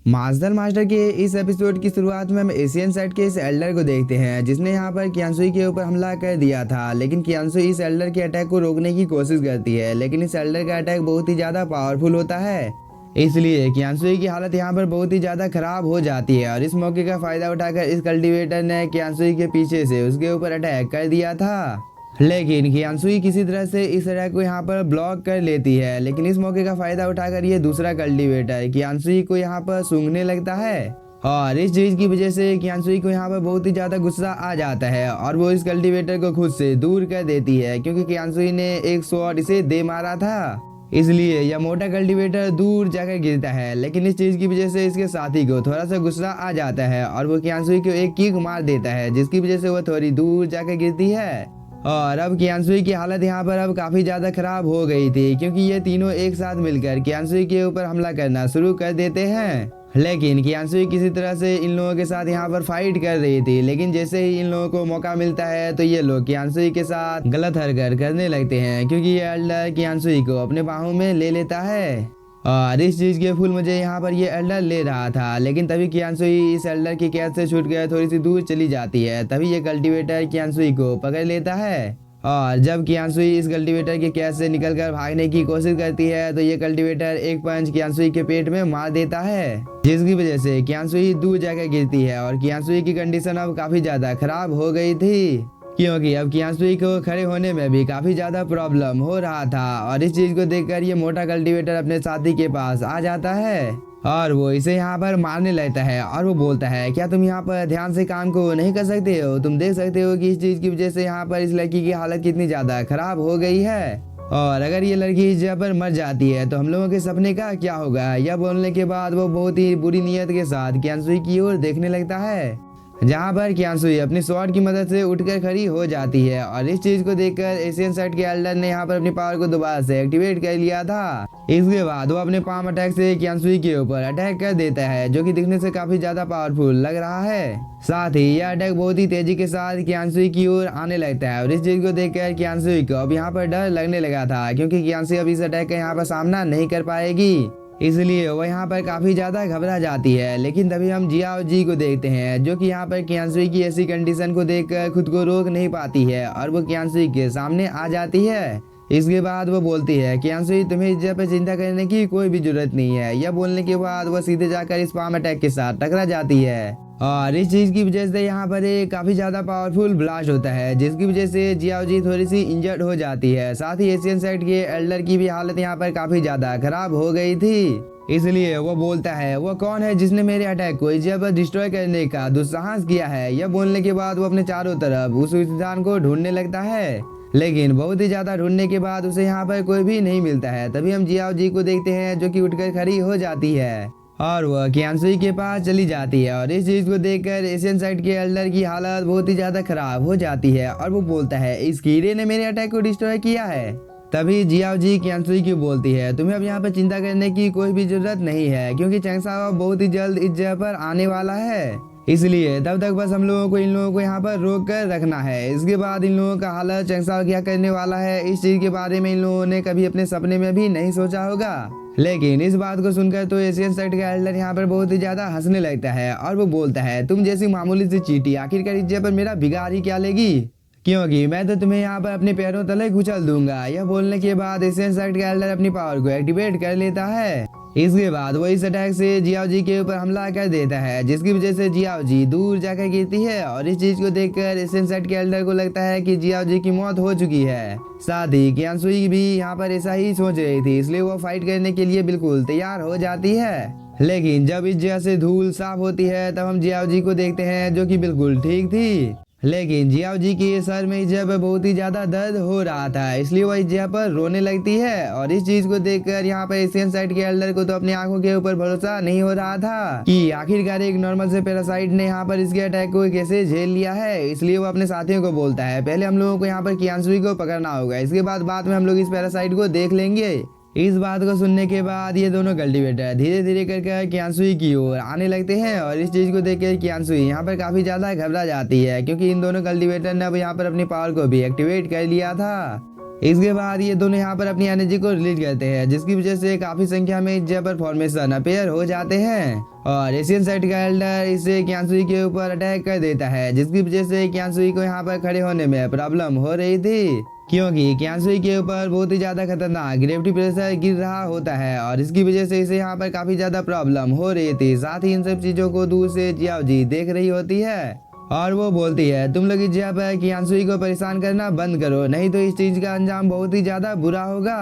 Martial master के इस episode की शुरुआत में हम एशियन साइड के इस एल्डर को देखते हैं जिसने यहाँ पर कियांसुई के ऊपर हमला कर दिया था। लेकिन कियांसुई इस एल्डर के अटैक को रोकने की कोशिश करती है, लेकिन इस एल्डर का अटैक बहुत ही ज्यादा पावरफुल होता है। इसलिए कियांसुई की हालत यहाँ पर बहुत ही ज्यादा खराब हो जाती है और इस मौके का फायदा उठाकर इस कल्टीवेटर ने कियांसुई के पीछे से उसके ऊपर अटैक कर दिया था। लेकिन कियांसुई किसी तरह से इस अटैक को यहाँ पर ब्लॉक कर लेती है, लेकिन इस मौके का फायदा उठाकर ये दूसरा कल्टीवेटर कियांसुई को यहाँ पर सूंघने लगता है और इस चीज की वजह से कियांसुई को यहाँ पर बहुत ही ज्यादा गुस्सा आ जाता है और वो इस कल्टीवेटर को खुद से दूर कर देती है क्योंकि कियांसुई ने एक शॉट इसे दे मारा था। इसलिए यह मोटा कल्टीवेटर दूर जाकर गिरता है, लेकिन इस चीज की वजह से इसके साथी को थोड़ा सा गुस्सा आ जाता है और वो कियांसुई को एक किक मार देता है जिसकी वजह से वो थोड़ी दूर जाकर गिरती है। और अब कियांसुई की हालत यहाँ पर अब काफी ज्यादा खराब हो गई थी क्योंकि ये तीनों एक साथ मिलकर कियांसुई के ऊपर हमला करना शुरू कर देते हैं। लेकिन कियांसुई किसी तरह से इन लोगों के साथ यहाँ पर फाइट कर रही थी, लेकिन जैसे ही इन लोगों को मौका मिलता है तो ये लोग कियांसुई के साथ गलत हरकत करने लगते हैं क्योंकि ये एल्डर कियांसुई को अपने बाहों में ले लेता है और इस चीज के फुल मुझे यहाँ पर ये एल्डर ले रहा था। लेकिन तभी कियांसुई इस एल्डर की कैद से छूट कर थोड़ी सी दूर चली जाती है। तभी ये कल्टीवेटर कियांसुई को पकड़ लेता है और जब कियांसुई इस कल्टीवेटर की कैद से निकलकर भागने की कोशिश करती है तो ये कल्टीवेटर एक पंच कियांसुई के पेट में मार देता है जिसकी वजह से कियांसुई दूर जाकर गिरती है और कियांसुई की कंडीशन अब काफी ज्यादा खराब हो गई थी क्योंकि अब कियांसुई को खड़े होने में भी काफी ज्यादा प्रॉब्लम हो रहा था। और इस चीज को देखकर ये मोटा कल्टीवेटर अपने साथी के पास आ जाता है और वो इसे यहाँ पर मारने लगता है और वो बोलता है, क्या तुम यहाँ पर ध्यान से काम को नहीं कर सकते हो? तुम देख सकते हो कि इस चीज की वजह से यहाँ पर इस लड़की की हालत कितनी ज्यादा खराब हो गई है और अगर ये लड़की इस जगह पर मर जाती है तो हम लोगों के सपने का क्या होगा। यह बोलने के बाद वो बहुत ही बुरी नीयत के साथ कियांसुई की ओर देखने लगता है जहाँ पर कियांसुई अपनी स्वॉर्ड की मदद से उठकर खड़ी हो जाती है और इस चीज को देखकर एशियन साइड के एल्डर ने यहाँ पर अपनी पावर को दोबारा से एक्टिवेट कर लिया था। इसके बाद वो अपने पाम अटैक से कियांसुई के ऊपर अटैक कर देता है जो कि दिखने से काफी ज्यादा पावरफुल लग रहा है। साथ ही यह अटैक बहुत ही तेजी के साथ कियांसुई की ओर आने लगता है और इस चीज को देखकर कियांसुई को अब यहाँ पर डर लगने लगा था क्योंकि कियांसुई अब इस अटैक का यहाँ पर सामना नहीं कर पाएगी, इसलिए वो यहाँ पर काफी ज्यादा घबरा जाती है। लेकिन तभी हम जियाओ जी को देखते हैं जो कि यहाँ पर कियांसुई की ऐसी कंडीशन को देखकर खुद को रोक नहीं पाती है और वो कियांसुई के सामने आ जाती है। इसके बाद वो बोलती है, कियांसुई तुम्हें इस जगह पर चिंता करने की कोई भी जरूरत नहीं है। यह बोलने के बाद वो सीधे जाकर इस पाम अटैक के साथ टकरा जाती है और इस चीज की वजह से यहाँ पर एक काफी ज्यादा पावरफुल ब्लास्ट होता है जिसकी वजह से जियाओ जी थोड़ी सी इंजर्ड हो जाती है। साथ ही एशियन साइड के एल्डर की भी हालत यहाँ पर काफी ज्यादा खराब हो गई थी, इसलिए वो बोलता है, वो कौन है जिसने मेरे अटैक को इस जगह पर डिस्ट्रॉय करने का दुस्साहस किया है। यह बोलने के बाद वो अपने चारों तरफ उस इंसान को ढूंढने लगता है, लेकिन बहुत ही ज्यादा ढूंढने के बाद उसे यहाँ पर कोई भी नहीं मिलता है। तभी हम जियाओ जी को देखते हैं जो कि उठकर खड़ी हो जाती है और वह कियांसुई के पास चली जाती है और इस चीज को देखकर एशियन साइड के एल्डर की हालत बहुत ही ज्यादा खराब हो जाती है और वो बोलता है, इस कीड़े ने मेरे अटैक को डिस्ट्रॉय किया है। तभी जियाओ जी कियांसुई की बोलती है, तुम्हें अब यहाँ पर चिंता करने की कोई भी जरूरत नहीं है क्योंकि चैंगसाओ बहुत ही जल्द इस जगह पर आने वाला है, इसलिए तब तक बस हम लोगों को इन लोगों को यहाँ पर रोक कर रखना है। इसके बाद इन लोगों का हालत चैंगसाओ क्या करने वाला है इस चीज के बारे में इन लोगों ने कभी अपने सपने में भी नहीं सोचा होगा। लेकिन इस बात को सुनकर तो एशियन साइड का एल्डर यहाँ पर बहुत ही ज्यादा हंसने लगता है और वो बोलता है, तुम जैसी मामूली सी चींटी आखिरकार इस जगह पर मेरा बिगाड़ ही क्या लेगी, क्योंकि मैं तो तुम्हें यहाँ पर अपने पैरों तले कुचल दूंगा। यह बोलने के बाद एशियन साइड का एल्डर अपनी पावर को एक्टिवेट कर लेता है। इसके बाद वो इस अटैक से जियाओ जी के ऊपर हमला कर देता है जिसकी वजह से जियाओ जी दूर जाकर गिरती है और इस चीज को देखकर एशियन साइड के एल्डर को लगता है कि जियाओ जी की मौत हो चुकी है। साथ ही कियांसुई भी यहाँ पर ऐसा ही सोच रही थी, इसलिए वो फाइट करने के लिए बिल्कुल तैयार हो जाती है। लेकिन जब इस जगह से धूल साफ होती है तब हम जियाओ जी को देखते हैं जो कि बिल्कुल ठीक थी, लेकिन जियाओ जी के सर में इस जगह पर बहुत ही ज्यादा दर्द हो रहा था, इसलिए वो इस जगह पर रोने लगती है और इस चीज को देखकर यहाँ पर एशियन साइड के एल्डर को तो अपनी आंखों के ऊपर भरोसा नहीं हो रहा था कि आखिरकार एक नॉर्मल से पैरासाइट ने यहाँ पर इसके अटैक को कैसे झेल लिया है। इसलिए वो अपने साथियों को बोलता है, पहले हम लोगों को यहाँ पर कियांसुई को पकड़ना होगा, इसके बाद में हम लोग इस पैरासाइट को देख लेंगे। इस बात को सुनने के बाद ये दोनों कल्टीवेटर धीरे धीरे करके कियांसुई की ओर आने लगते हैं और इस चीज को देखकर कियांसुई यहाँ पर काफी ज्यादा घबरा जाती है क्योंकि इन दोनों कल्टीवेटर ने अब यहाँ पर अपनी पावर को भी एक्टिवेट कर लिया था। इसके बाद ये दोनों यहाँ पर अपनी एनर्जी को रिलीज करते हैं, जिसकी वजह से काफी संख्या में इस जगह पर फॉर्मेशन अपेयर हो जाते हैं और एशियन साइड का एल्डर इसे क्यांसुई के ऊपर अटैक कर देता है, जिसकी वजह से क्यांसुई को यहाँ पर खड़े होने में प्रॉब्लम हो रही थी, क्योंकि क्यांसुई के ऊपर बहुत ही ज्यादा खतरनाक ग्रेविटी प्रेशर गिर रहा होता है और इसकी वजह से इसे यहाँ पर काफी ज्यादा प्रॉब्लम हो रही थी। साथ ही इन सब चीजों को दूर से जियाओ जी देख रही होती है और वो बोलती है, तुम लोग इस जगह पर क्यांसुई को परेशान करना बंद करो, नहीं तो इस चीज का अंजाम बहुत ही ज्यादा बुरा होगा।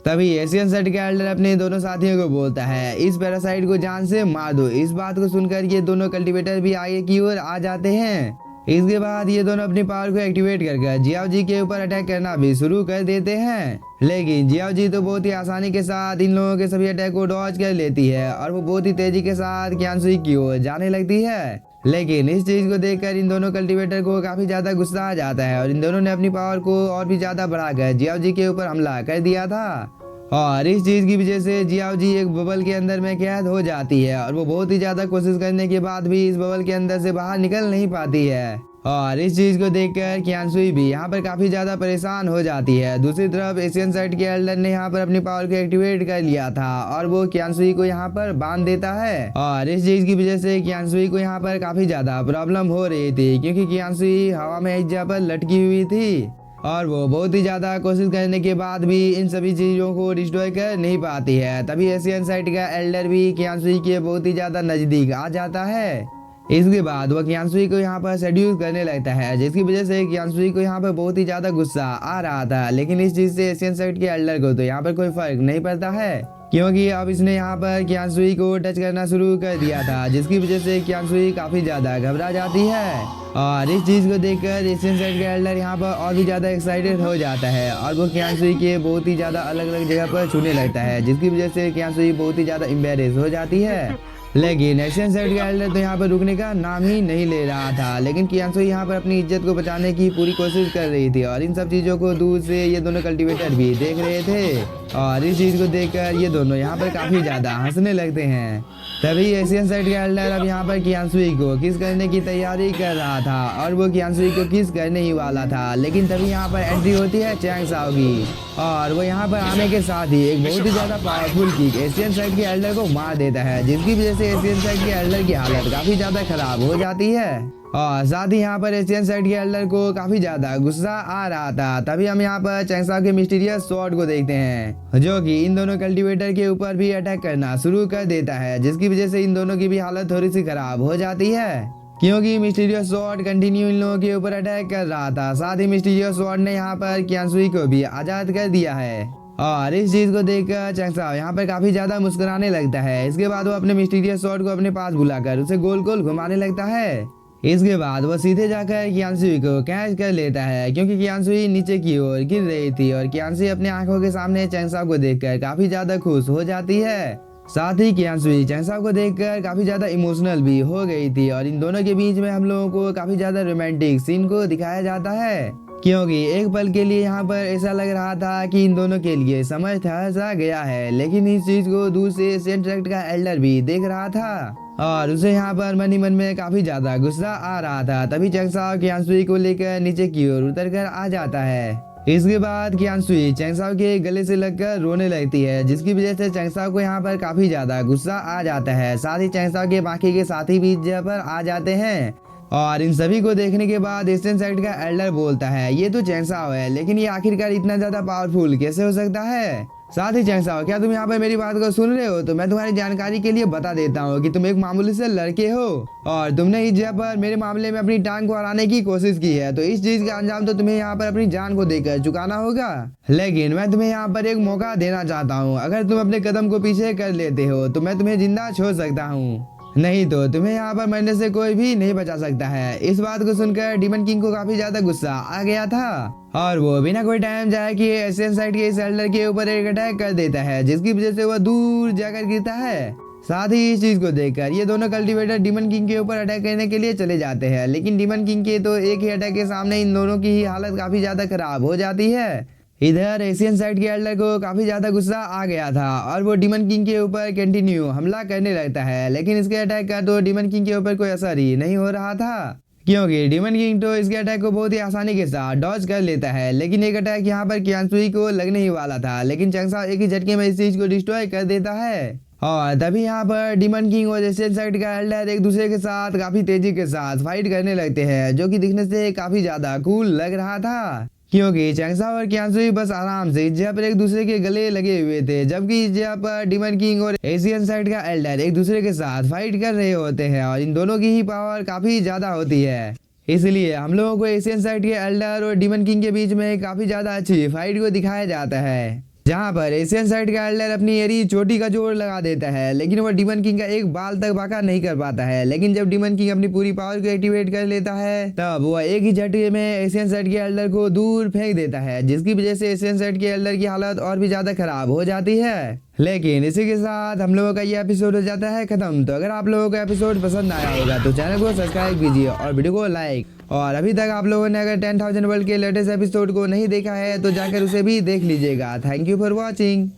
तभी एशियन साइड का एल्डर अपने दोनों साथियों को बोलता है, इस पैरासाइट को जान से मार दो। इस बात को सुनकर ये दोनों कल्टीवेटर भी आगे की ओर आ जाते हैं। इसके बाद ये दोनों अपनी पावर को एक्टिवेट कर जियाओ जी के ऊपर अटैक करना भी शुरू कर देते हैं, लेकिन जियाओ जी तो बहुत ही आसानी के साथ इन लोगों के सभी अटैक को डॉज कर लेती है और वो बहुत ही तेजी के साथ क्यांसुई की ओर जाने लगती है। लेकिन इस चीज को देखकर इन दोनों कल्टीवेटर को काफी ज्यादा गुस्सा आ जाता है और इन दोनों ने अपनी पावर को और भी ज्यादा बढ़ाकर जियाओ जी के ऊपर हमला कर दिया था और इस चीज की वजह से जियाओ जी एक बबल के अंदर में कैद हो जाती है और वो बहुत ही ज्यादा कोशिश करने के बाद भी इस बबल के अंदर से बाहर निकल नहीं पाती है और इस चीज को देखकर क्यांसुई भी यहाँ पर काफी ज्यादा परेशान हो जाती है। दूसरी तरफ एशियन साइड के एल्डर ने यहाँ पर अपनी पावर को एक्टिवेट कर लिया था और वो क्यांसुई को यहाँ पर बांध देता है और इस चीज की वजह से क्यांसुई को यहाँ पर काफी ज्यादा प्रॉब्लम हो रही थी, क्योंकि क्यांसुई हवा में इस जगह पर लटकी हुई थी और वो बहुत ही ज्यादा कोशिश करने के बाद भी इन सभी चीजों को डिस्ट्रॉय कर नहीं पाती है। तभी एशियन साइड का एल्डर भी क्यांसुई के बहुत ही ज्यादा नजदीक आ जाता है। इसके बाद वह क्यांसुई को यहाँ पर सेड्यूस करने लगता है, जिसकी वजह से क्यांसुई को यहाँ पर बहुत ही ज्यादा गुस्सा आ रहा था, लेकिन इस चीज से एशियन साइड के एल्डर को तो यहाँ पर कोई फर्क नहीं पड़ता है, क्योंकि अब इसने यहाँ पर क्यांसुई को टच करना शुरू कर दिया था, जिसकी वजह से क्यांसुई काफी ज्यादा घबरा जाती है और इस चीज को देखकर एशियन साइड का एल्डर यहाँ पर और भी ज्यादा एक्साइटेड हो जाता है और वो क्यांसुई के बहुत ही ज्यादा अलग अलग जगह पर छूने लगता है, जिसकी वजह से क्यांसुई बहुत ही ज्यादा एम्बेरेस हो जाती है। लेकिन एशियन साइड का एल्डर तो यहाँ पर रुकने का नाम ही नहीं ले रहा था, लेकिन क्यांसुई यहाँ पर अपनी इज्जत को बचाने की पूरी कोशिश कर रही थी और इन सब चीजों को दूर से ये दोनों कल्टीवेटर भी देख रहे थे और इस चीज को देखकर ये दोनों यहाँ पर काफी ज्यादा हंसने लगते हैं। तभी एशियन साइड का एल्डर अब यहाँ पर क्यांसुई को किस करने की तैयारी कर रहा था और वो क्यांसुई को किस करने ही वाला था, लेकिन तभी यहाँ पर एंट्री होती है चैंग साओ की और वो यहाँ पर आने के साथ ही एक बहुत ही ज्यादा पावरफुल किक एशियन साइड के एल्डर को मार देता है, जिसकी वजह से एशियन साइड के एल्डर की हालत काफी ज्यादा खराब हो जाती है और साथ ही यहाँ पर एशियन साइड के एल्डर को काफी ज्यादा गुस्सा आ रहा था। तभी हम यहाँ पर चैंग साओ के मिस्टीरियस स्वॉर्ड को देखते हैं, जो कि इन दोनों कल्टीवेटर के ऊपर भी अटैक करना शुरू कर देता है, जिसकी वजह से इन दोनों की भी हालत थोड़ी सी खराब हो जाती है, क्योंकि मिस्टीरियस स्वॉर्ड कंटिन्यू इन लोगों के ऊपर अटैक कर रहा था। साथ ही मिस्टीरियस स्वॉर्ड ने यहाँ पर क्यांसुई को भी आजाद कर दिया है और इस चीज को देखकर चैंग साओ यहाँ पर काफी ज्यादा मुस्कुराने लगता है। इसके बाद वो अपने मिस्टीरियस स्वॉर्ड को अपने पास बुलाकर उसे गोल गोल घुमाने लगता है। इसके बाद वो सीधे जाकर क्यांसुई को कैच कर लेता है, क्योंकि क्यांसुई नीचे की ओर गिर रही थी और क्यांसुई अपने आंखों के सामने चैंग साओ को देखकर काफी ज्यादा खुश हो जाती है। साथ ही क्यांसुई चैंग साओ को देखकर काफी ज्यादा इमोशनल भी हो गई थी और इन दोनों के बीच में हम लोगों को काफी ज्यादा रोमांटिक सीन को दिखाया जाता है, क्योंकि एक पल के लिए यहाँ पर ऐसा लग रहा था कि इन दोनों के लिए समय ठहर गया है, लेकिन इस चीज को दूर से एशियन साइड का एल्डर भी देख रहा था और उसे यहाँ पर मन ही मन में काफी ज्यादा गुस्सा आ रहा था। तभी चैंग साओ क्यांसुई को लेकर नीचे की ओर उतर कर आ जाता है। इसके बाद क्यांसुई चैंग साओ के गले से लगकर रोने लगती है, जिसकी वजह से चैंग साओ को यहाँ पर काफी ज्यादा गुस्सा आ जाता है। साथ ही चैंग साओ के बाकी के साथी भी इस जगह पर आ जाते हैं और इन सभी को देखने के बाद एशियन साइड का एल्डर बोलता है, ये तो चैंग साओ है, लेकिन ये आखिरकार इतना ज्यादा पावरफुल कैसे हो सकता है। साथ ही चैंग साओ, क्या तुम यहाँ पर मेरी बात को सुन रहे हो? तो मैं तुम्हारी जानकारी के लिए बता देता हूँ कि तुम एक मामूली से लड़के हो और तुमने इस जगह पर मेरे मामले में अपनी टांग को हराने की कोशिश की है, तो इस चीज का अंजाम तो तुम्हें यहाँ पर अपनी जान को देकर चुकाना होगा। लेकिन मैं तुम्हें यहाँ पर एक मौका देना चाहता हूँ, अगर तुम अपने कदम को पीछे कर लेते हो तो मैं तुम्हें जिंदा छोड़ सकता हूँ, नहीं तो तुम्हें यहाँ पर मरने से कोई भी नहीं बचा सकता है। इस बात को सुनकर डीमन किंग को काफी ज्यादा गुस्सा आ गया था और वो बिना कोई टाइम जाए कि एशियन साइड के इस एल्डर के ऊपर एक अटैक कर देता है, जिसकी वजह से वह दूर जाकर गिरता है। साथ ही इस चीज को देखकर ये दोनों कल्टीवेटर डीमन किंग के ऊपर अटैक करने के लिए चले जाते हैं, लेकिन डीमन किंग के तो एक ही अटैक के सामने इन दोनों की ही हालत काफी ज्यादा खराब हो जाती है। इधर एशियन साइड के एल्डर को काफी ज्यादा गुस्सा आ गया था और वो डीमन किंग के ऊपर कंटिन्यू हमला करने लगता है, लेकिन इसके अटैक का तो डीमन किंग के ऊपर कोई असर ही नहीं हो रहा था, क्योंकि डीमन किंग तो इसके अटैक को बहुत ही आसानी के साथ डॉज कर लेता है। लेकिन एक अटैक यहाँ पर कियानसुई को लगने ही वाला था, लेकिन चंगसा एक ही झटके में इस चीज को डिस्ट्रॉय कर देता है। और तभी यहाँ पर डीमन किंग और एशियन साइड का एल्डर एक दूसरे के साथ काफी तेजी के साथ फाइट करने लगते हैं, जो कि दिखने से काफी ज्यादा कूल लग रहा था। क्योंकि चंगसा और कियानसुई बस आराम से जहाँ पर एक दूसरे के गले लगे हुए थे, जबकि जहाँ पर डीमन किंग और एशियन साइड का एल्डर एक दूसरे के साथ फाइट कर रहे होते हैं और इन दोनों की ही पावर काफी ज्यादा होती है। इसलिए हम लोगों को एशियन साइड के एल्डर और डीमन किंग के बीच में काफी ज्यादा अच्छी फाइट को दिखाया जाता है, जहां पर एशियन साइड का एल्डर अपनी एरी चोटी का जोर लगा देता है, लेकिन वो डीमन किंग का एक बाल तक बाका नहीं कर पाता है। लेकिन जब डीमन किंग अपनी पूरी पावर को एक्टिवेट कर लेता है, तब वो एक ही झटके में एशियन साइड के एल्डर को दूर फेंक देता है, जिसकी वजह से एशियन साइड के एल्डर की हालत और भी ज्यादा खराब हो जाती है। लेकिन इसी के साथ हम लोगों का ये एपिसोड हो जाता है खत्म। तो अगर आप लोगों को एपिसोड पसंद आया होगा तो चैनल को सब्सक्राइब कीजिए और वीडियो को लाइक, और अभी तक आप लोगों ने अगर 10,000 वर्ल्ड के लेटेस्ट एपिसोड को नहीं देखा है तो जाकर उसे भी देख लीजिएगा। Thank you for watching.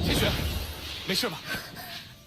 天轩，没事吧？